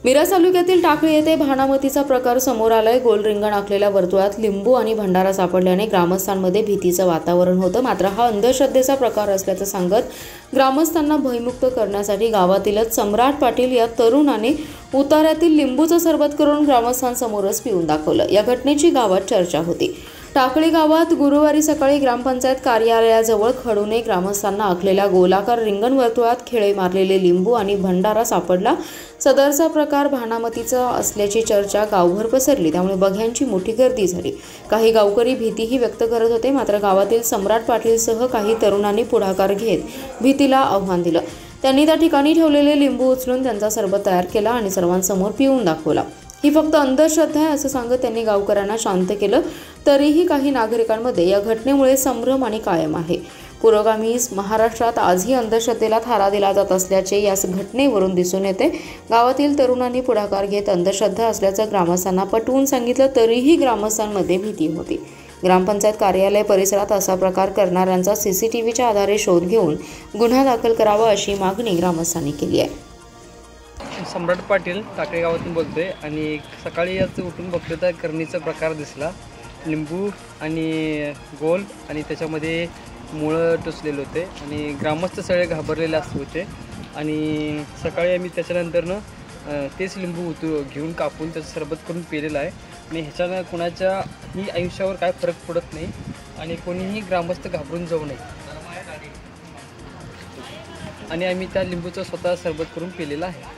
मिरज तालुक्यातील टाकळी येथे भानामतीचा प्रकार समोर आलाय। गोल रिंगण आखलेल्या वर्तुळात लिंबू आणि भंडारा सापडल्याने ग्रामस्थांमध्ये भीतीचं वातावरण होतं। मात्र हा अंधश्रद्धेचा प्रकार असल्याचं सांगत ग्रामस्थांना भयमुक्त करण्यासाठी गावातीलच सम्राट पाटील या तरुणाने उतार्यातील लिंबूचं सरबत करून ग्रामस्थांसमोरच पिऊन दाखवलं। या घटनेची गावात चर्चा होती। टाकळी गावात गुरुवारी सकाळी ग्रामपंचायत कार्यालयाजवळ खडूने ग्रामस्थांना आखलेल्या गोलाकार रिंगण वर्तुळात खिळे मारलेले लिंबू आणि भंडारा सापडला। सदरचा प्रकार भानामतीचा असल्याची चर्चा गावभर पसरली, त्यामुळे बघ्यांची मोठी गर्दी झाली। काही गावकरी भीतीही व्यक्त करत होते। मात्र गावातील सम्राट पाटीलसह काही तरुणांनी पुढाकार घेत भीतीला आव्हान दिलं। त्यांनी त्या ठिकाणी ठेवलेले लिंबू उचलून त्यांचा सरबत तयार केला आणि सर्वांसमोर पिऊन दाखवला। ही फक्त अंधश्रद्धा आहे असं सांगत त्यांनी गावकऱ्यांना शांत केलं। तरीही काही नागरिकांमध्ये या घटनेमुळे संभ्रम आणि कायम आहे। पुरोगामी महाराष्ट्रात आजही अंधश्रद्धेला थारा दिला जात असल्याचे या घटनेवरून दिसून येते। गावातील तरुणांनी पुढाकार घेत अंधश्रद्धा असल्याचं ग्रामस्थांना पटवून सांगितलं, तरीही ग्रामस्थांमध्ये भीती होती। ग्रामपंचायत कार्यालय परिसरात असा प्रकार करणाऱ्यांचा सीसीटीव्हीच्या आधारे शोध घेऊन गुन्हा दाखल करावा अशी मागणी ग्रामस्थांनी केली आहे। सम्राट पाटील टाकळी गावातून बोलतोय आणि सकाळी याच उठून बघतो तर करणीचा प्रकार दिसला। लिंबू आणि गोल आणि त्याच्यामध्ये मुळं टोचलेले होते आणि ग्रामस्थ सगळे घाबरलेले असते होते। आणि सकाळी आम्ही त्याच्यानंतरनं तेच लिंबू घेऊन कापून त्याचं सरबत करून पिलेलं आहे आणि ह्याच्यानं कुणाच्याही आयुष्यावर काय फरक पडत नाही आणि कोणीही ग्रामस्थ घाबरून जाऊ नये आणि आम्ही त्या लिंबूचं स्वतः सरबत करून पिलेलं आहे।